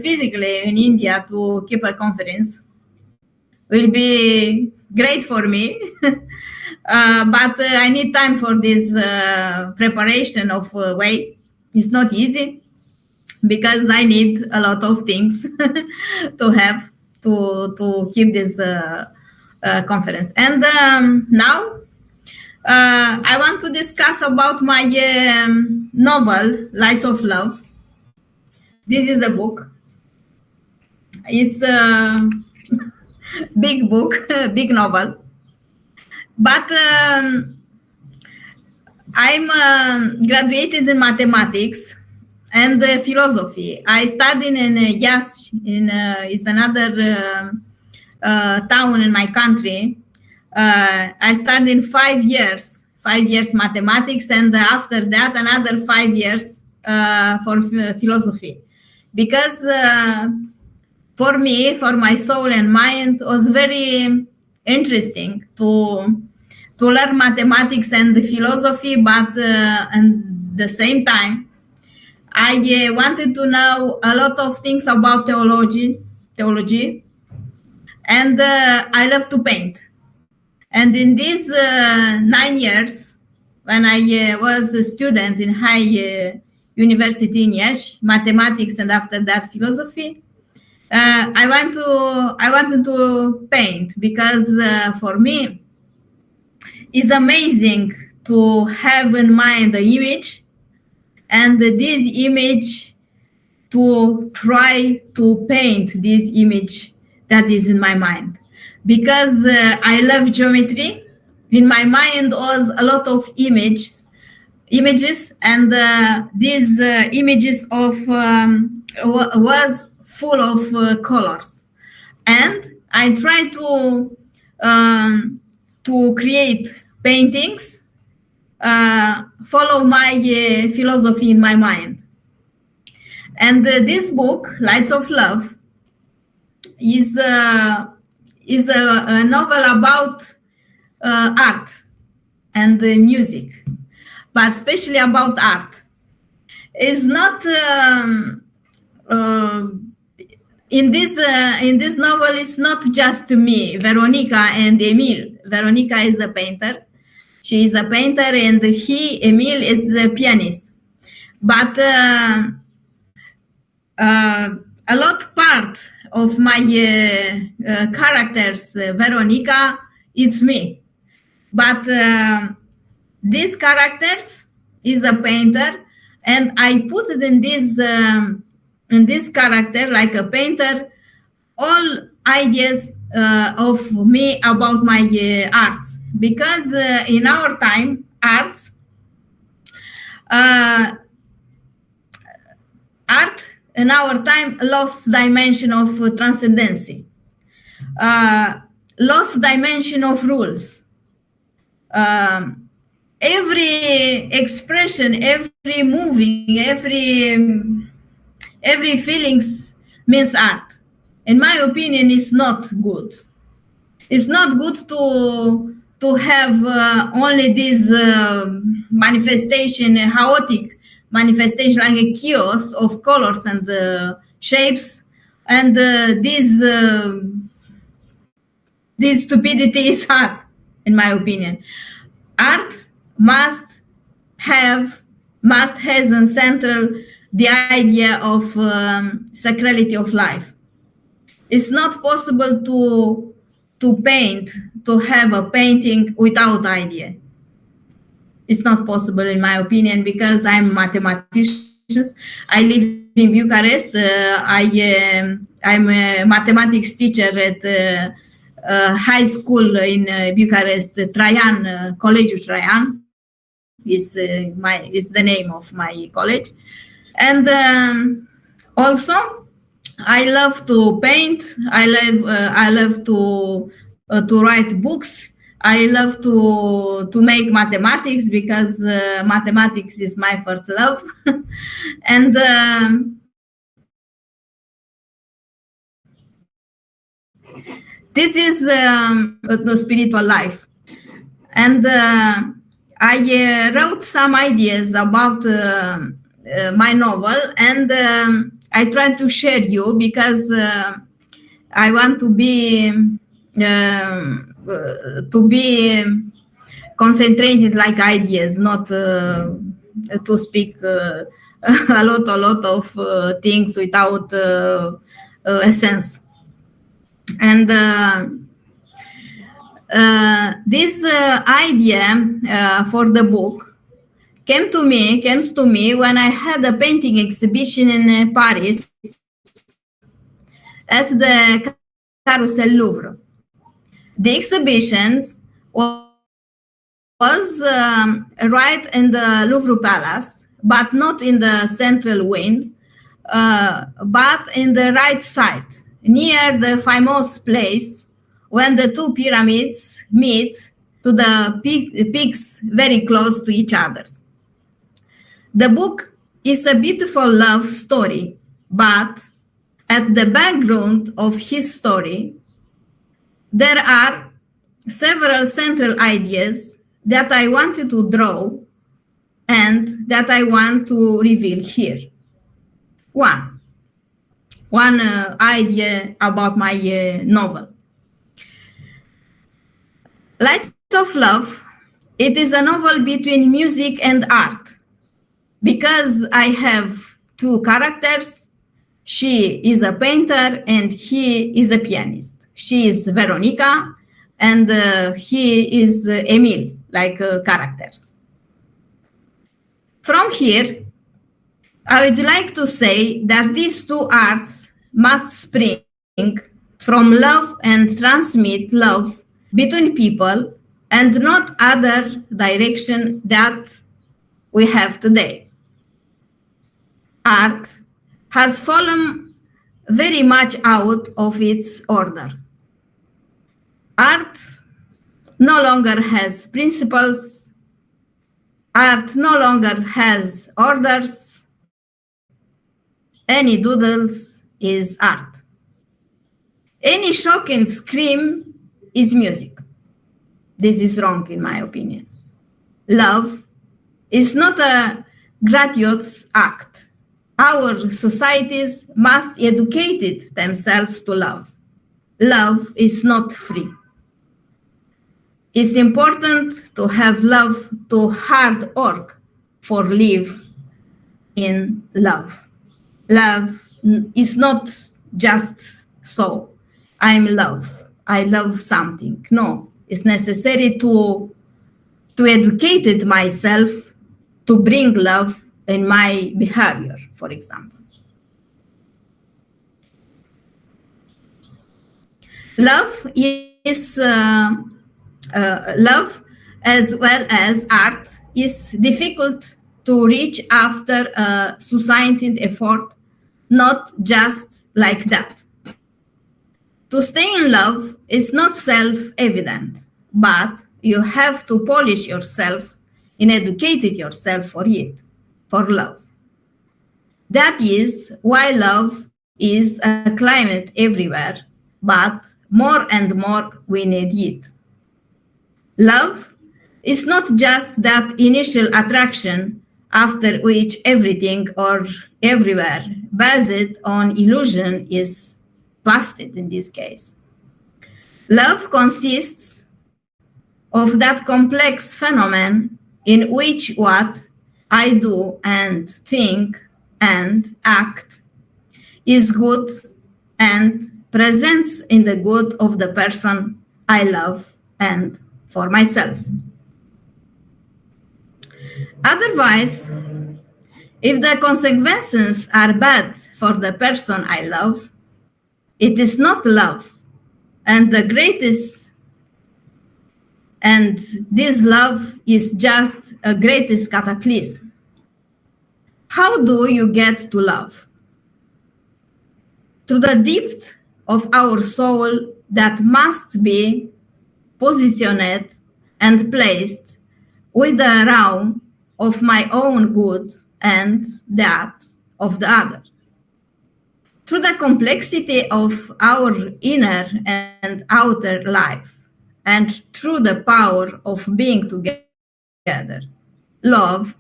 physically in India to keep a conference, will be great for me. But I need time for this preparation of way. It's not easy because I need a lot of things to have to keep this conference. And now I want to discuss about my novel, Lights of Love. This is the book. It's a big book, big novel. But I'm graduated in mathematics and philosophy. I studied in Iași, is another town in my country. I studied 5 years mathematics, and after that another 5 years for philosophy, because for me, for my soul and mind, was very interesting to learn mathematics and philosophy, but at the same time I wanted to know a lot of things about theology, and I love to paint. And in these 9 years, when I was a student in high university in Iași, mathematics, and after that philosophy, I wanted to paint, because for me it's amazing to have in mind the image, and this image to try to paint this image that is in my mind, because I love geometry. In my mind was a lot of images, and these images of was full of colors, and I try to create paintings, follow my philosophy in my mind. And this book, Lights of Love, is a novel about art and music, but especially about art. It's not in this novel. It's not just me, Veronica and Emil. Veronica is a painter. She is a painter, and Emil, is a pianist. But a lot part of my characters, Veronica, it's me. But these characters is a painter, and I put it in this character, like a painter, all ideas of me about my art. Because in our time, art in our time lost dimension of transcendency, lost dimension of rules. Every expression, every moving, every feelings means art. In my opinion, it's not good. It's not good to have only this manifestation, chaotic manifestation, like a chaos of colors and shapes, and this stupidity is art. In my opinion, art must has in central the idea of sacrality of life. It's not possible to paint, to have a painting without idea. It's not possible, in my opinion, because I'm a mathematician. I live in Bucharest. I'm a mathematics teacher at high school in Bucharest. Traian, Colegiul Traian is the name of my college. And also, I love to paint. I love to write books. I love to make mathematics, because mathematics is my first love. And this is the spiritual life. And I wrote some ideas about my novel, and I try to share you because I want to be concentrated like ideas, not to speak a lot of things without a sense. And this idea for the book comes to me when I had a painting exhibition in Paris at the Carousel Louvre. The exhibitions was right in the Louvre Palace, but not in the central wing, but in the right side, near the famous place when the two pyramids meet to the peaks very close to each other. The book is a beautiful love story, but at the background of his story, there are several central ideas that I wanted to draw and that I want to reveal here. One idea about my novel. Light of Love, it is a novel between music and art. Because I have two characters, she is a painter and he is a pianist. She is Veronica and he is Emil, like characters. From here, I would like to say that these two arts must spring from love and transmit love between people and not other direction that we have today. Art has fallen very much out of its order. Art no longer has principles. Art no longer has orders. Any doodles is art. Any shocking scream is music. This is wrong in my opinion. Love is not a gratuitous act. Our societies must educate themselves to love. Love is not free. It's important to have love to hard work for live in love. Love is not just so, I'm love, I love something. No, it's necessary to educate myself to bring love in my behavior, for example. Love is love as well as art is difficult to reach after a sustained effort, not just like that. To stay in love is not self-evident, but you have to polish yourself and educate yourself for it, for love. That is why love is a climate everywhere, but more and more we need it. Love is not just that initial attraction after which everything or everywhere based on illusion is busted in this case. Love consists of that complex phenomenon in which what I do and think and act is good and presents in the good of the person I love and for myself. Otherwise, if the consequences are bad for the person I love, it is not love. And this love is just a greatest cataclysm. How do you get to love? Through the depth of our soul that must be positioned and placed with the realm of my own good and that of the other. Through the complexity of our inner and outer life, and through the power of being together. Love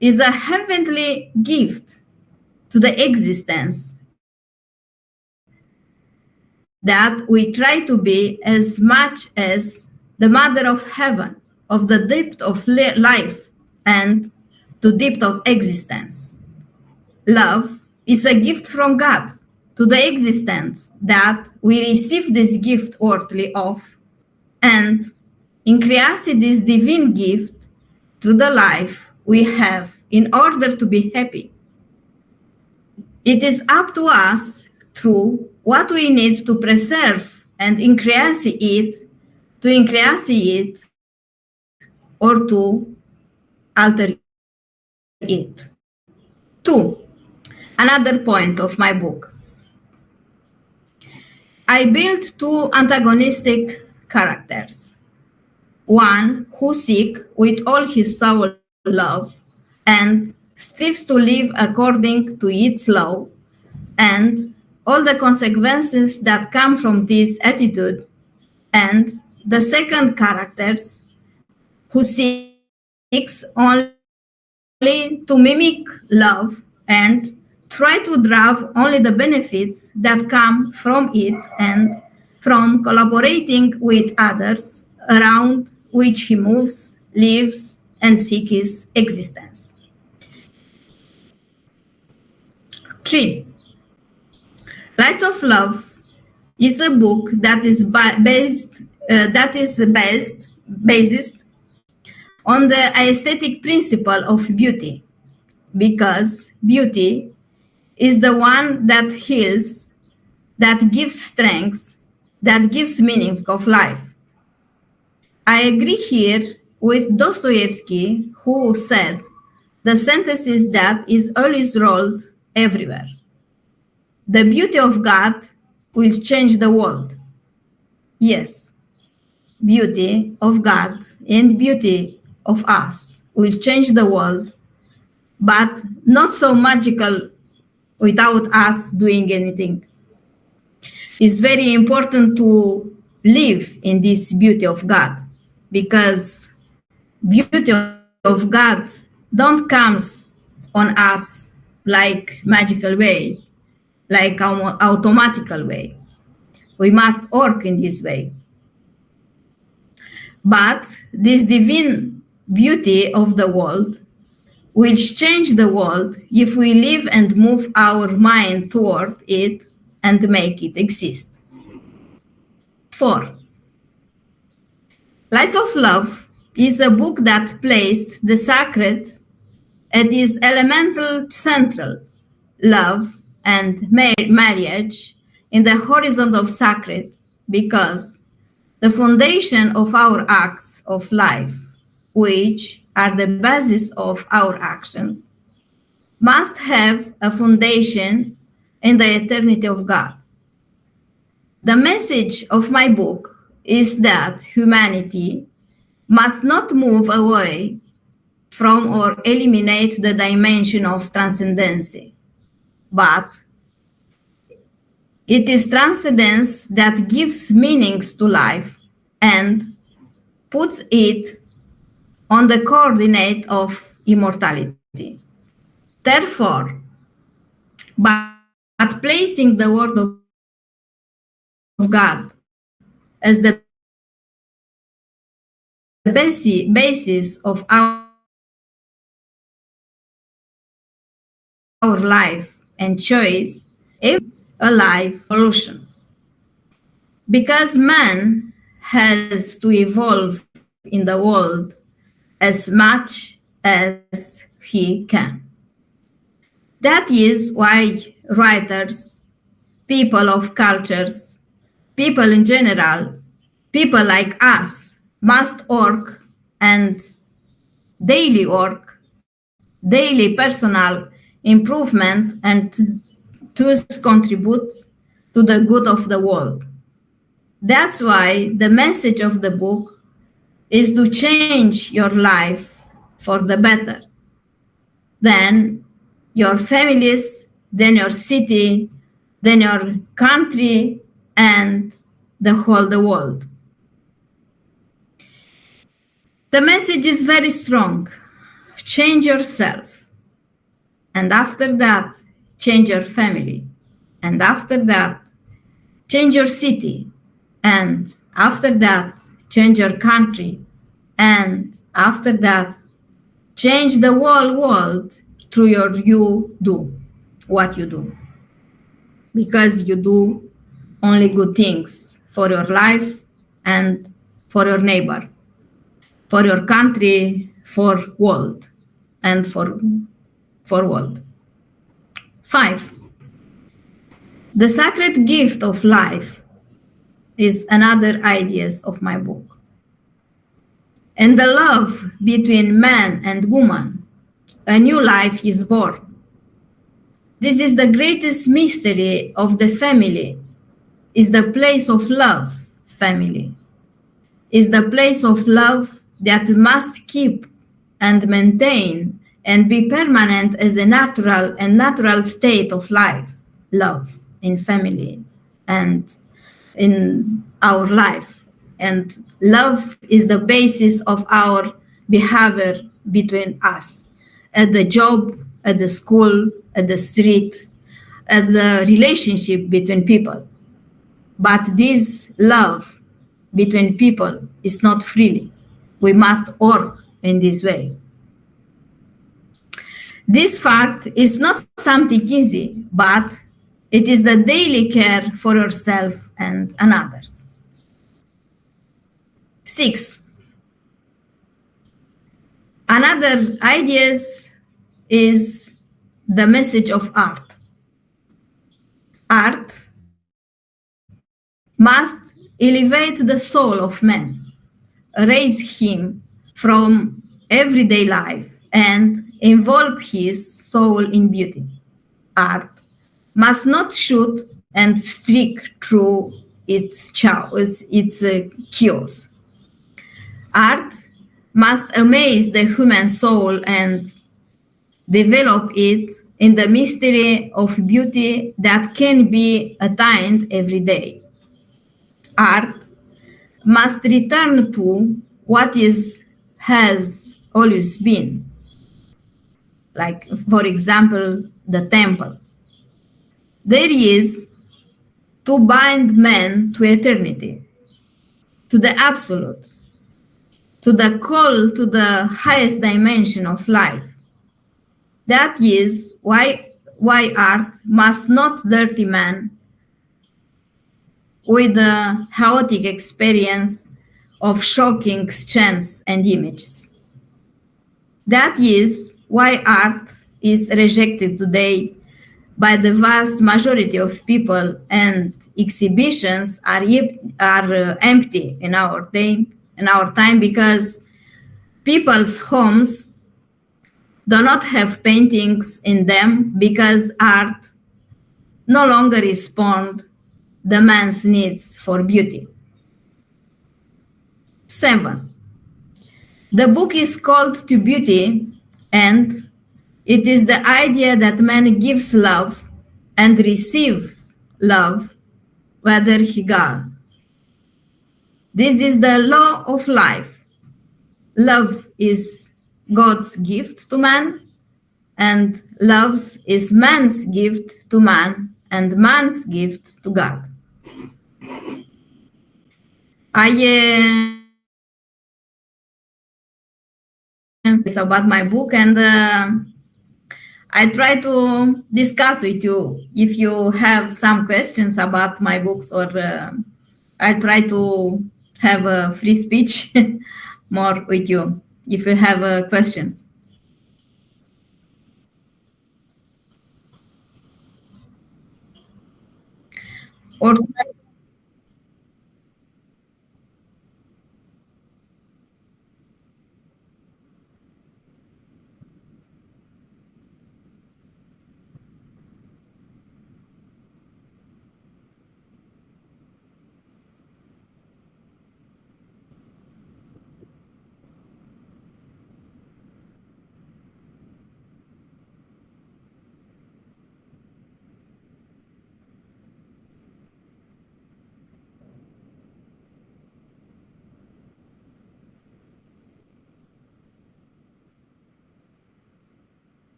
is a heavenly gift to the existence that we try to be as much as the mother of heaven, of the depth of life and to depth of existence. Love is a gift from God to the existence that we receive this gift worthily of, and increase this divine gift through the life we have in order to be happy. It is up to us through what we need to preserve and to increase it, or to alter it. Two, another point of my book. I built two antagonistic characters. One who seeks with all his soul love and strives to live according to its law, and all the consequences that come from this attitude, and the second characters who seeks only to mimic love and try to derive only the benefits that come from it and from collaborating with others around which he moves, lives, and seeks his existence. 3. Lights of Love is a book that is based on the aesthetic principle of beauty, because beauty is the one that heals, that gives strength, that gives meaning of life. I agree here with Dostoevsky, who said the sentence is that is always rolled everywhere. The beauty of God will change the world. Yes, beauty of God and beauty of us will change the world, but not so magical without us doing anything. It's very important to live in this beauty of God, because beauty of God don't comes on us like magical way, like automatical way. We must work in this way. But this divine beauty of the world will change the world if we live and move our mind toward it and make it exist. 4. Lights of Love is a book that placed the sacred at its elemental central, love and marriage in the horizon of sacred, because the foundation of our acts of life, which are the basis of our actions, must have a foundation in the eternity of God. The message of my book is that humanity must not move away from or eliminate the dimension of transcendency, but it is transcendence that gives meanings to life and puts it on the coordinate of immortality. Therefore, but placing the Word of God as the basis of our life and choice, every a life evolution. Because man has to evolve in the world as much as he can. That is why writers, people of cultures, people in general, people like us must work and daily personal improvement, and thus contribute to the good of the world. That's why the message of the book is to change your life for the better. Then your families, then your city, then your country, and the whole the world. The message is very strong. Change yourself. And after that, change your family. And after that, change your city. And after that, change your country. And after that, change the whole world through your you do, what you do. Because you do only good things for your life and for your neighbor, for your country, for world, and for world. 5. The sacred gift of life is another ideas of my book. And the love between man and woman, a new life is born. This is the greatest mystery of the family, is the place of love, family. Is the place of love that must keep and maintain and be permanent as a natural state of life, love in family and in our life. And love is the basis of our behavior between us at the job, at the school, at the street, at the relationship between people. But this love between people is not freely. We must work in this way. This fact is not something easy, but it is the daily care for yourself and others. 6. Another ideas is the message of art. Art must elevate the soul of man, raise him from everyday life, and involve his soul in beauty. Art must not shoot and streak through its chaos. Art must amaze the human soul and develop it in the mystery of beauty that can be attained every day. Art must return to what is has always been, like for example the temple. There is to bind man to eternity, to the absolute, to the call to the highest dimension of life. That is why art must not dirty man with the chaotic experience of shocking chants and images. That is why art is rejected today by the vast majority of people, and exhibitions are empty in our time because people's homes do not have paintings in them because art no longer responds the man's needs for beauty. 7. The book is called To Beauty, and it is the idea that man gives love and receives love, whether he God. This is the law of life. Love is God's gift to man, and love is man's gift to man, and man's gift to God. I it's about my book, and I try to discuss with you if you have some questions about my books, or I try to have a free speech more with you if you have questions. Or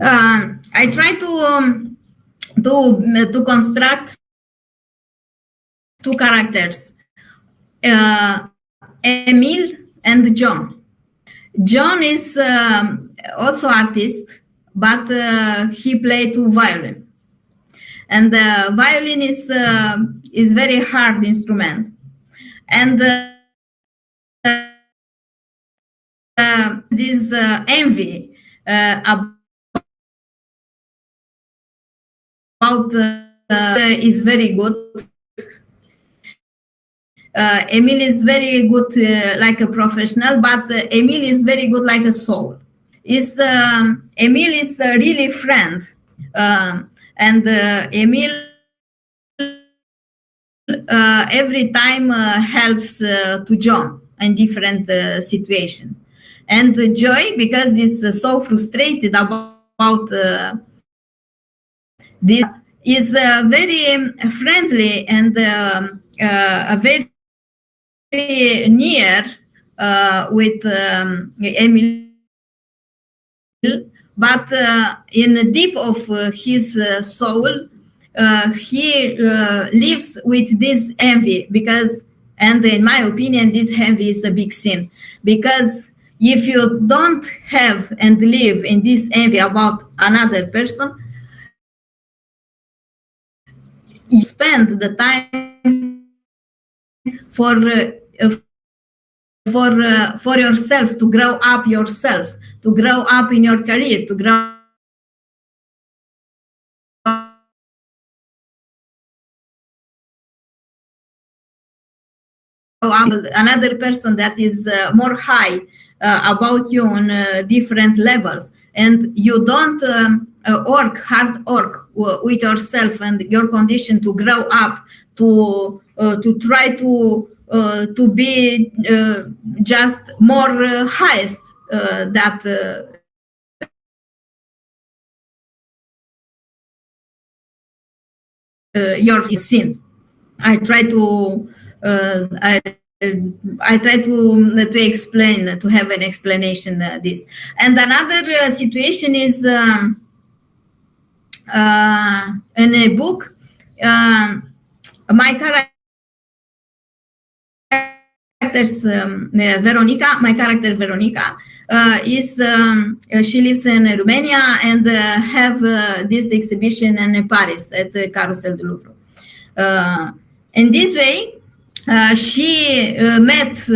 I try to construct two characters, Emil and John. John is also artist, but he played to violin, and violin is very hard instrument, and this envy about is very good. Emil is very good like a professional, but Emil is very good like a soul. Emil is a really friend, and Emil every time helps to John in different situation. And Joy, because he's so frustrated about this, is very friendly and very near with Emil, but in the deep of his soul, he lives with this envy, because, and in my opinion, this envy is a big sin, because if you don't have and live in this envy about another person, you spend the time for yourself, to grow up yourself, to grow up in your career, to grow another person that is more high about you on different levels, and you don't hard work with yourself and your condition to grow up, to try to be just more highest that your sin. I try to I try to explain, to have an explanation this. And another situation is in a book. My character Veronica is she lives in Romania and have this exhibition in Paris at the Carousel du Louvre. In this way, she met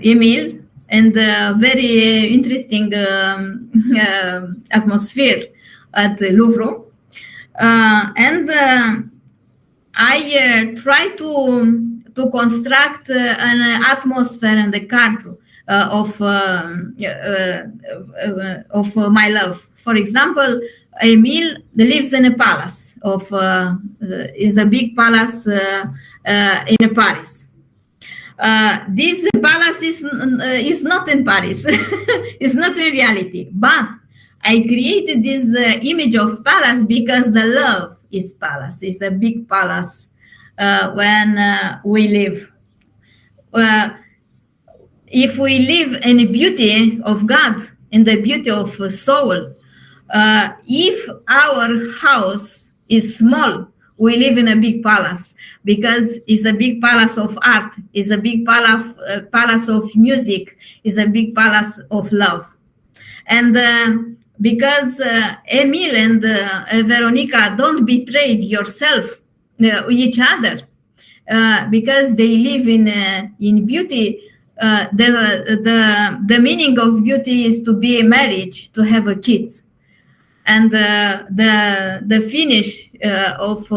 Emile, and very interesting atmosphere at the Louvre. And I try to construct an atmosphere and the culture of my love. For example, Emile lives in a palace is a big palace in Paris. This palace is not in Paris. It's not in reality, but I created this image of palace because the love is palace. It's a big palace when we live. If we live in the beauty of God, in the beauty of soul, if our house is small, we live in a big palace, because it's a big palace of art, it's a big palace of music, it's a big palace of love. And because Emile and Veronica don't betray yourself, each other, because they live in beauty. The meaning of beauty is to be married, to have a kids, and the finish of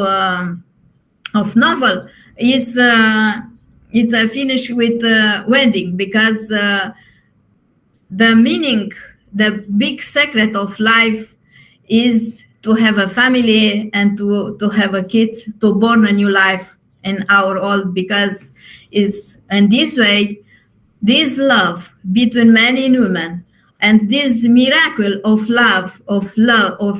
novel is it's a finish with wedding, because the meaning, the big secret of life is to have a family and to have a kids, to born a new life in our world, because is in this way, this love between man and woman, and this miracle of love, of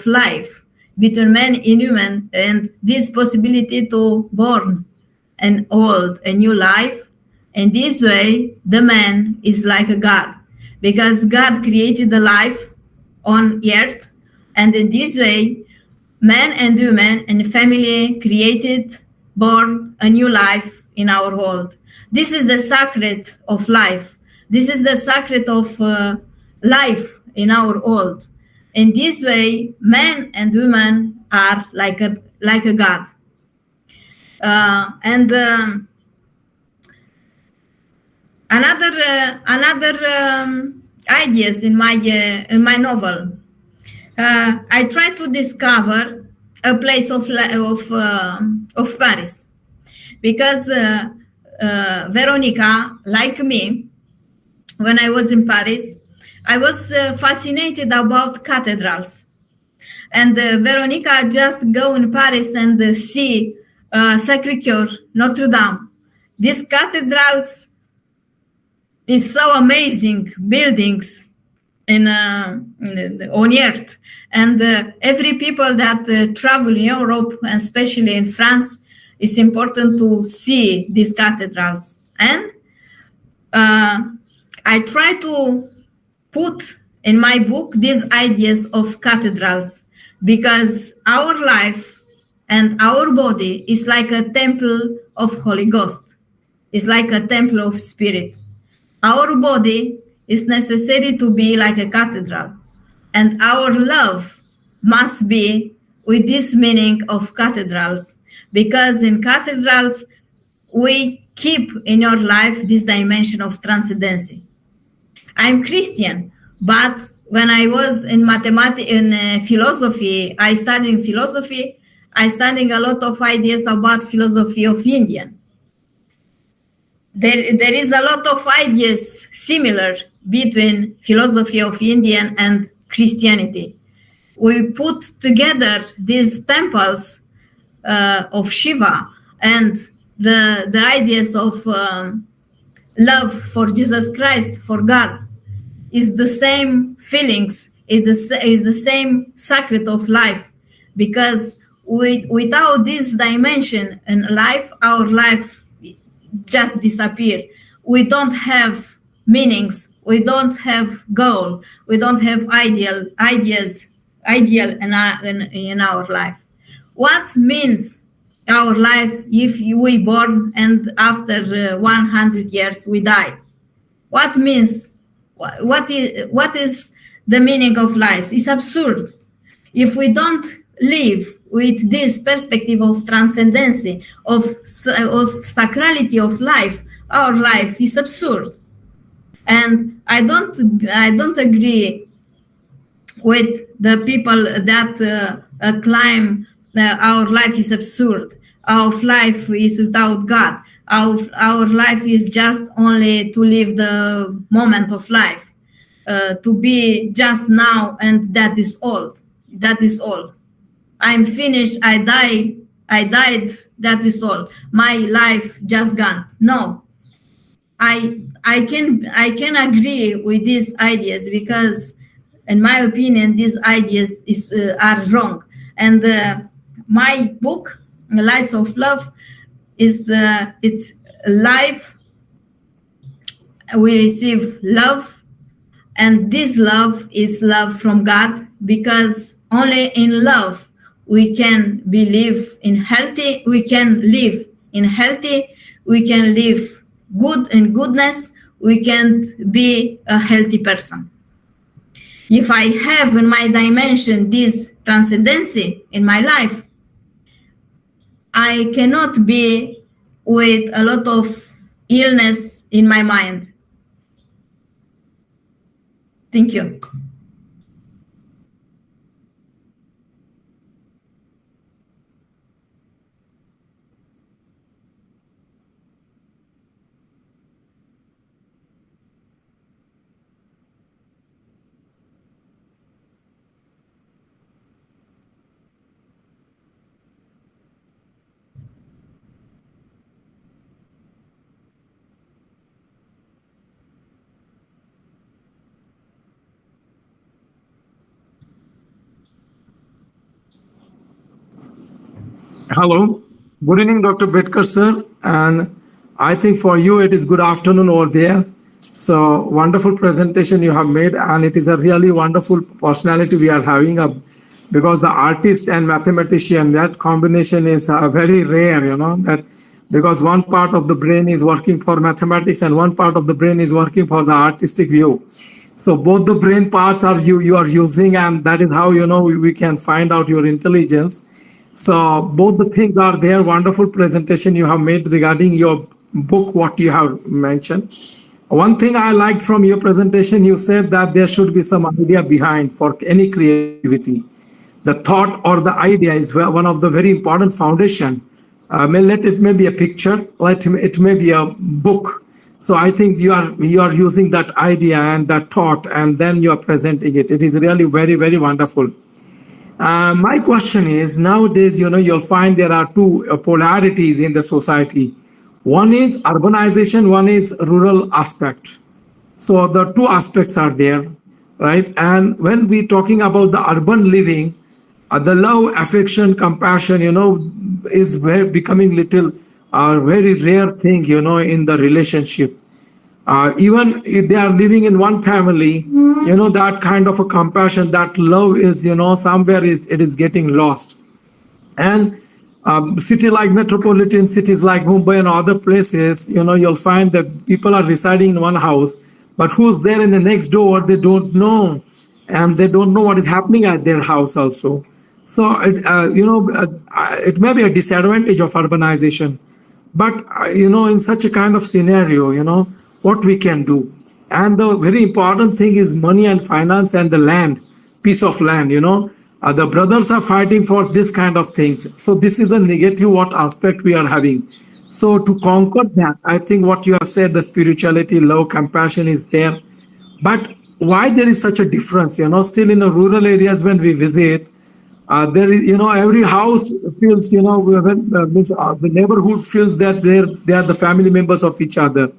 life between man and woman, and this possibility to born an old, a new life. And this way, the man is like a God, because God created the life on earth, And in this way, man and woman and family created, born a new life in our world. This is the secret of life. This is the secret of life in our world. In this way, man and woman are like a God. And another ideas in my novel. I try to discover a place of Paris, because Veronica, like me, when I was in Paris, I was fascinated about cathedrals. And Veronica just go in Paris and see Sacré-Cœur, Notre Dame. These cathedrals is so amazing buildings on earth, and every people that travel in Europe, and especially in France, it's important to see these cathedrals. And I try to put in my book these ideas of cathedrals, because our life and our body is like a temple of Holy Ghost. It's like a temple of Spirit. Our body is necessary to be like a cathedral, and our love must be with this meaning of cathedrals, because in cathedrals we keep in your life this dimension of transcendency. I'm Christian, but when I was in philosophy, I studied philosophy. I studied a lot of ideas about philosophy of Indian. There is a lot of ideas similar between philosophy of Indian and Christianity. We put together these temples of Shiva and the ideas of love for Jesus Christ, for God, is the same feelings, is the same secret of life, because without this dimension in life, our life just disappear. We don't have meanings, we don't have goal, we don't have ideas in our life. What means our life if we born and after 100 years we die? What means, what is the meaning of life? It's absurd. If we don't live with this perspective of transcendency, of sacrality of life, our life is absurd. And I don't agree with the people that claim that our life is absurd. Our life is without God. Our life is just only to live the moment of life, to be just now, and that is all. That is all. I'm finished. I died. That is all. My life just gone. No, I can agree with these ideas, because, in my opinion, these ideas are wrong. And my book, Lights of Love, it's life. We receive love, and this love is love from God, because only in love we can believe in healthy, we can live in healthy, we can live good in goodness, we can be a healthy person. If I have in my dimension this transcendency in my life, I cannot be with a lot of illness in my mind. Thank you. Hello. Good evening, Dr. Betkar, sir. And I think for you, it is good afternoon over there. So wonderful presentation you have made. And it is a really wonderful personality we are having, a because the artist and mathematician, that combination is very rare, that because one part of the brain is working for mathematics and one part of the brain is working for the artistic view. So both the brain parts are you are using, and that is how we can find out your intelligence. So both the things are there. Wonderful presentation you have made regarding your book, what you have mentioned. One thing I liked from your presentation, you said that there should be some idea behind for any creativity. The thought or the idea is one of the very important foundation. It may be a picture, it may be a book. So I think you are using that idea and that thought, and then you are presenting it. It is really very, very wonderful. My question is, nowadays, you'll find there are two polarities in the society. One is urbanization, one is rural aspect. So the two aspects are there, right? And when we talking about the urban living, the love, affection, compassion, is becoming little very rare thing, in the relationship. Even if they are living in one family, that kind of a compassion, that love is, somewhere it is getting lost. And city like metropolitan cities like Mumbai and other places, you'll find that people are residing in one house, but who's there in the next door, they don't know, and they don't know what is happening at their house also. So it may be a disadvantage of urbanization, but in such a kind of scenario, what we can do. And the very important thing is money and finance and the land, piece of land. The brothers are fighting for this kind of things. So this is a negative what aspect we are having. So to conquer that, I think what you have said, the spirituality, love, compassion is there. But why there is such a difference? Still in the rural areas when we visit, there is, every house feels, the neighborhood feels that they are the family members of each other.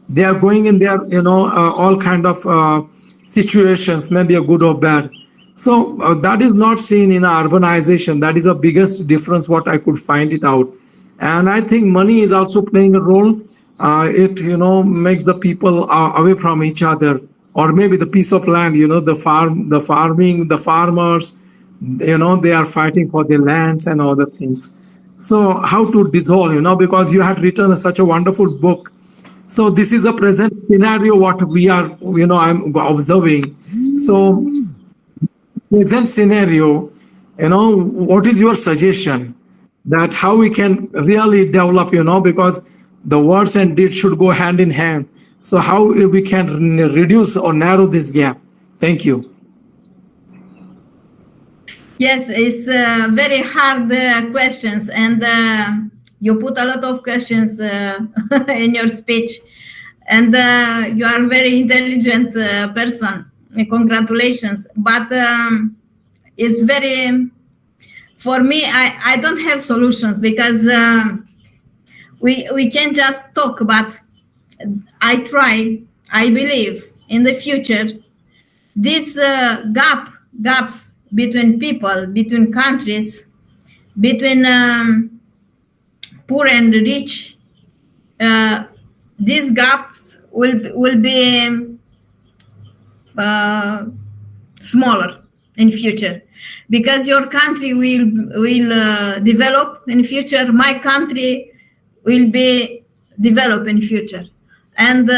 They are going in their, all kind of situations, maybe a good or bad. So that is not seen in urbanization. That is the biggest difference what I could find it out. And I think money is also playing a role. It makes the people away from each other, or maybe the piece of land. The farming, the farmers. They are fighting for their lands and other things. So how to dissolve? Because you had written such a wonderful book. So this is a present scenario what we are. I'm observing. So present scenario, what is your suggestion that how we can really develop, because the words and deeds should go hand in hand. So how we can reduce or narrow this gap? Thank you. Yes, it's very hard questions, and you put a lot of questions in your speech, and you are a very intelligent person. Congratulations. But it's very, for me, I don't have solutions, because we can just talk, but I believe in the future, this gaps between people, between countries, between poor and rich, these gaps will be smaller in future, because your country will develop in future. My country will be developed in future, and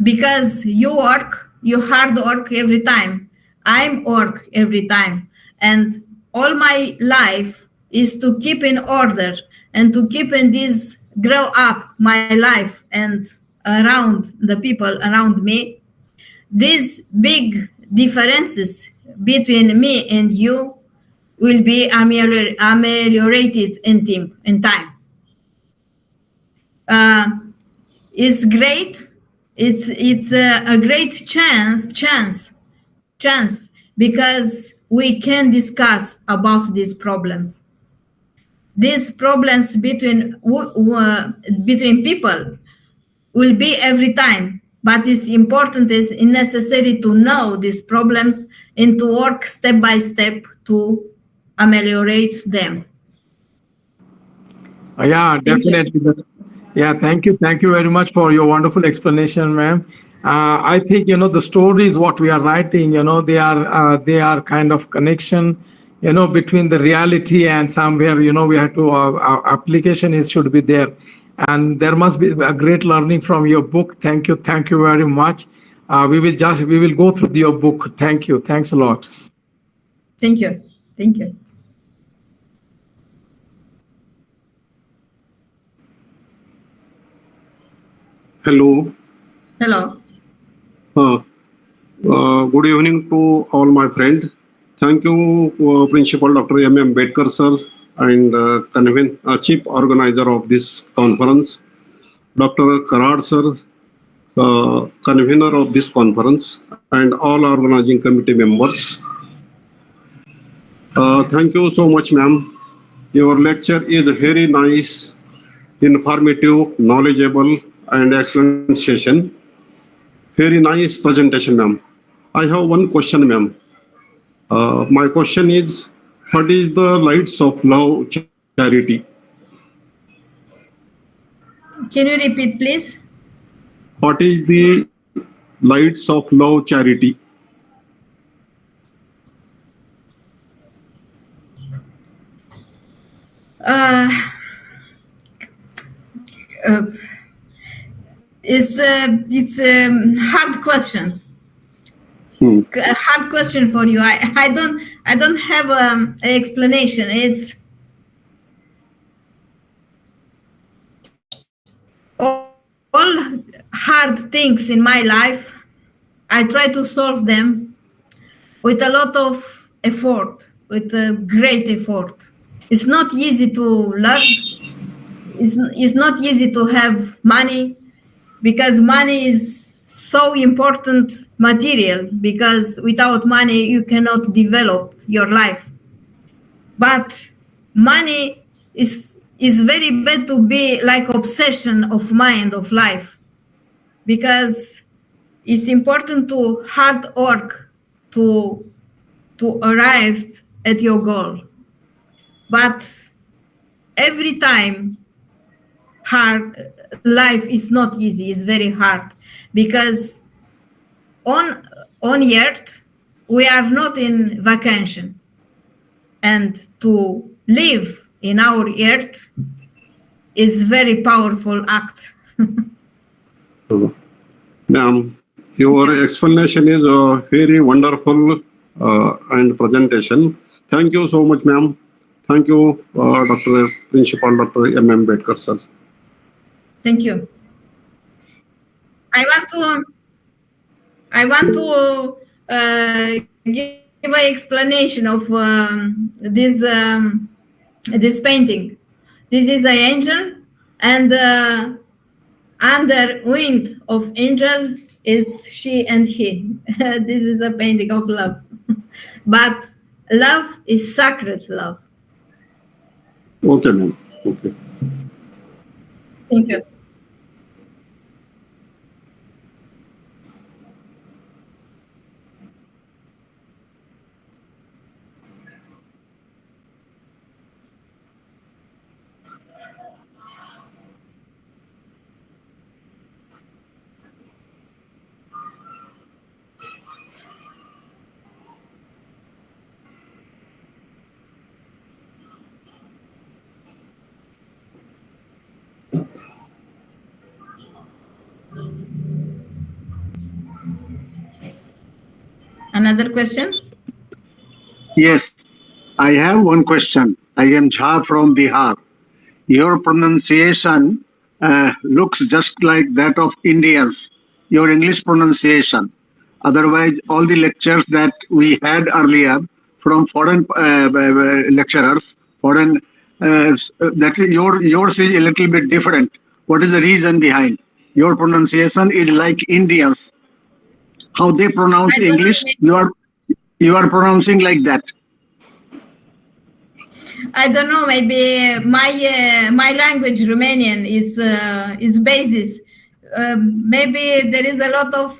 because you hard work every time. I'm work every time, and all my life is to keep in order and to keep in this grow up my life and around the people around me. These big differences between me and you will be ameliorated in time. It's great. It's a great chance, because we can discuss about these problems. These problems between people will be every time, but it's important, it's necessary to know these problems and to work step by step to ameliorate them. Yeah, Thank you. definitely. Yeah, thank you. Thank you very much for your wonderful explanation, ma'am. I think the stories what we are writing, they are kind of connection, between the reality and somewhere, we have to our application is should be there, and there must be a great learning from your book. Thank you very much. We will go through your book. Thank you. Thanks a lot. Thank you. Thank you. Hello. Hello. Good evening to all my friend. Thank you, Principal Dr. M. Bedkar sir and Chief Organizer of this conference, Dr. Karad sir, convener of this conference, and all organizing committee members. Thank you so much, ma'am. Your lecture is very nice, informative, knowledgeable, and excellent session. Very nice presentation, ma'am. I have one question, ma'am. My question is, what is the Lights of Love charity? Can you repeat, please? What is the Lights of Love charity? It's hard questions. A hard question for you. I don't have an explanation. It's all hard things in my life. I try to solve them with a lot of effort, with a great effort. It's not easy to love. It's not easy to have money, because money is so important material, because without money you cannot develop your life. But money is very bad to be like obsession of mind, of life, because it's important to hard work to arrive at your goal. But every time hard life is not easy, it's very hard, because on earth we are not in vacation, and to live in our earth is very powerful act. Ma'am, your explanation is very wonderful and presentation. Thank you so much, ma'am. Thank you, Dr. Principal Dr. M. Bedkar sir. Thank you. I want to give an explanation of this painting. This is an angel, and under wing of angel is she and he. This is a painting of love. But love is sacred love. Okay, ma'am. Okay. Thank you. Another question? Yes, I have one question. I am Jha from Bihar. Your pronunciation looks just like that of Indians, your English pronunciation. Otherwise, all the lectures that we had earlier from foreign lecturers, foreign, that is yours is a little bit different. What is the reason behind? Your pronunciation is like Indians. How they pronounce English, you are pronouncing like that. I don't know. Maybe my language, Romanian, is basis. Maybe there is a lot of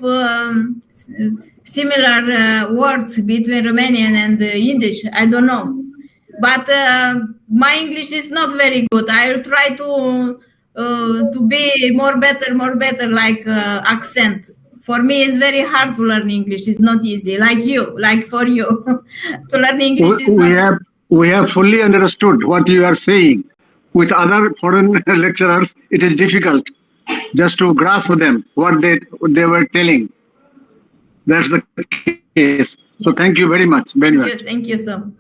similar words between Romanian and English. I don't know, but my English is not very good. I will try to be more better like accent For me, it's very hard to learn English. It's not easy, like you, like for you. To learn English is We not. have fully understood what you are saying. With other foreign lecturers, it is difficult just to grasp them what they were telling. That's the case. So thank you very much. Very much. Thank you so.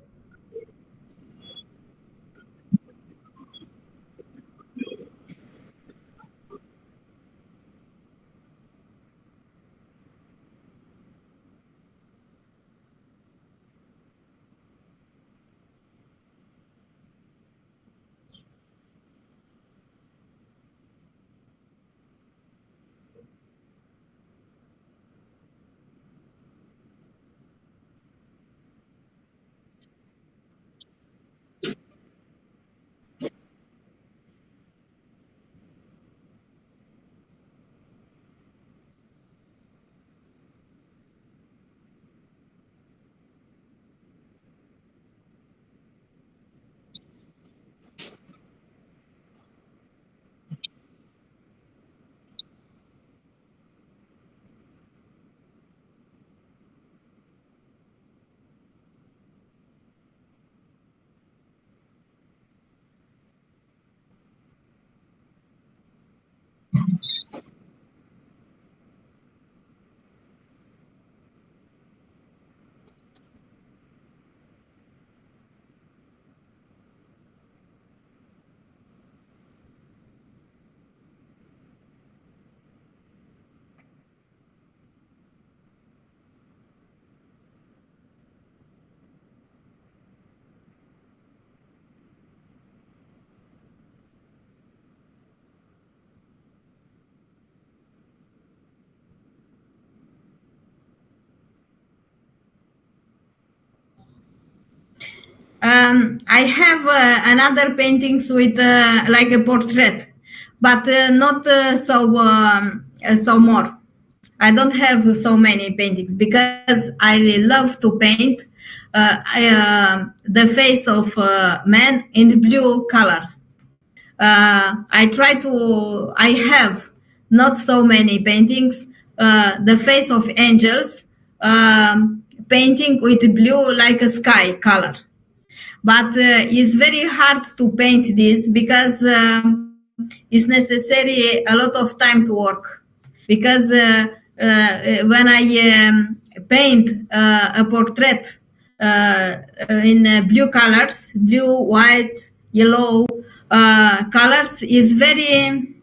I have another paintings with like a portrait, but not so more. I don't have so many paintings because I love to paint the face of man in blue color. I have not so many paintings. The face of angels, painting with blue like a sky color. But it's very hard to paint this because it's necessary a lot of time to work. Because when I paint a portrait in blue colors, blue, white, yellow colors, is very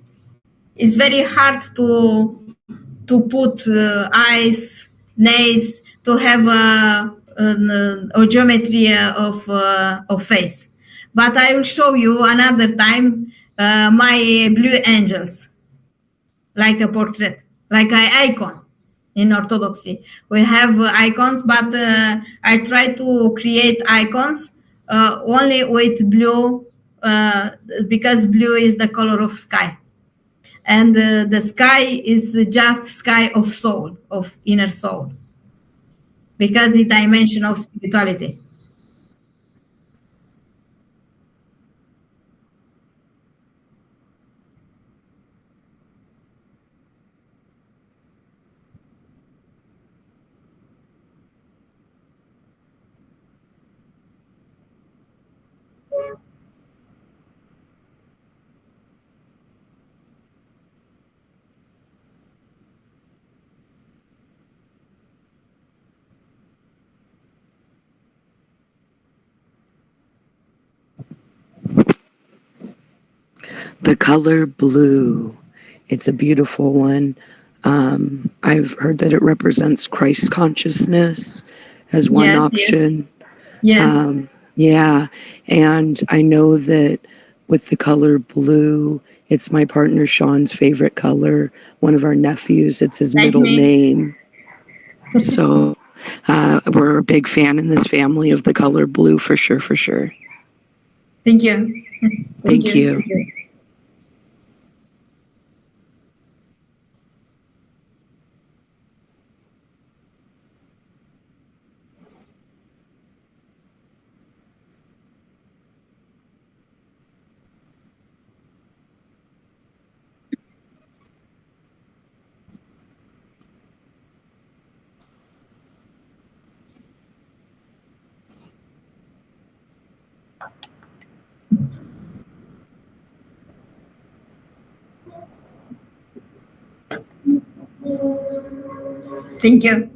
hard to put eyes, nails, to have a geometry of face. But I will show you another time my blue angels, like a portrait, like an icon in Orthodoxy. We have icons, but I try to create icons only with blue because blue is the color of sky. And the sky is just sky of soul, of inner soul, because it's dimension of spirituality. The color blue. It's a beautiful one. I've heard that it represents Christ consciousness as one Yes, option. yes. Yeah, and I know that with the color blue, it's my partner Sean's favorite color. One of our nephews, it's his Like middle me. name. So we're a big fan in this family of the color blue for sure, for sure. Thank you. Thank you. Thank you. Thank you.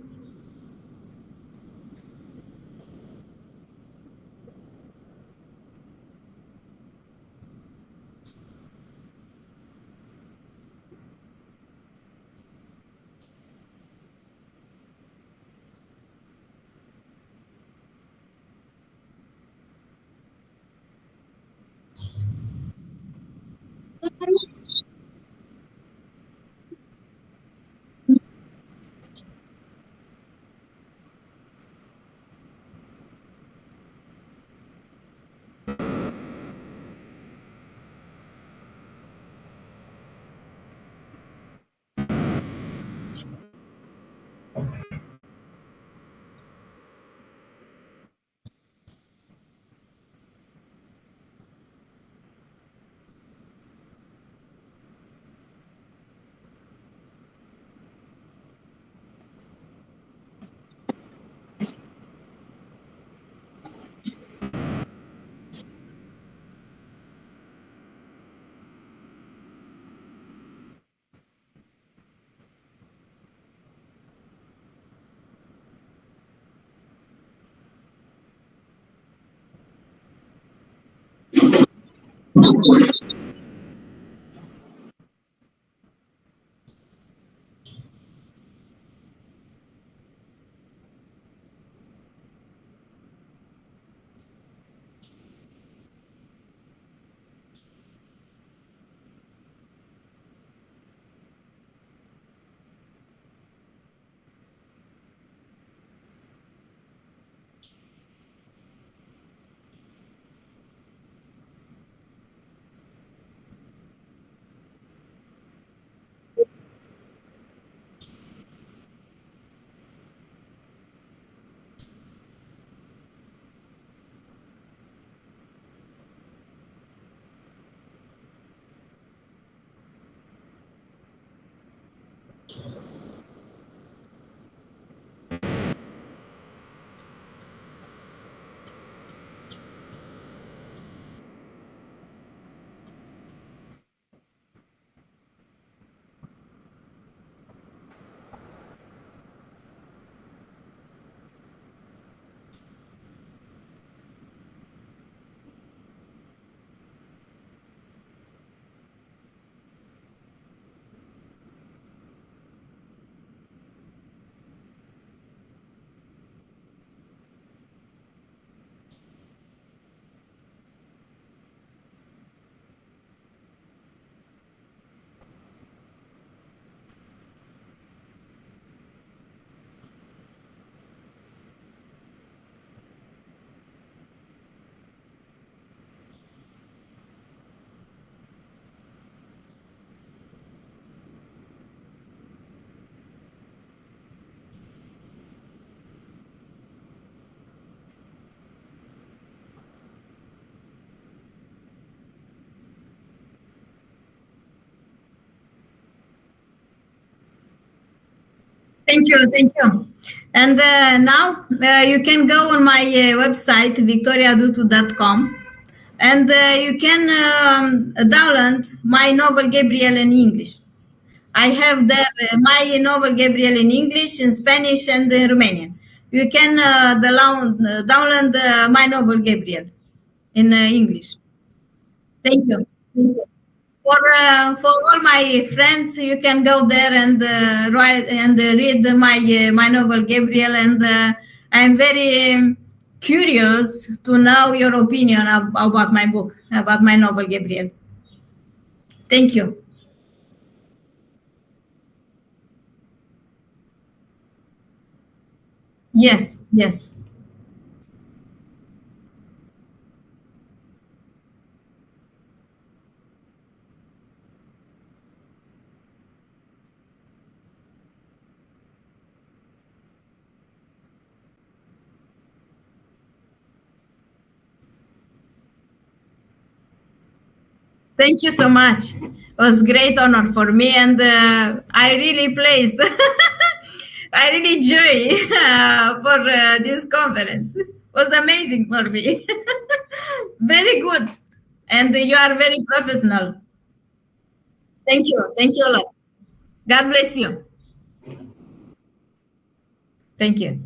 Thank you, thank you. And now you can go on my website, victoriadutu.com, and you can download my novel Gabriel in English. I have there my novel Gabriel in English, in Spanish, and in Romanian. You can download my novel Gabriel in English. Thank you. For all my friends, you can go there and write and read my novel Gabriel, and I'm very curious to know your opinion about my book, about my novel Gabriel. Thank you. Yes, yes. Thank you so much. It was great honor for me, and I really pleased. I really enjoy for this conference. It was amazing for me. Very good, and you are very professional. Thank you. Thank you a lot. God bless you. Thank you.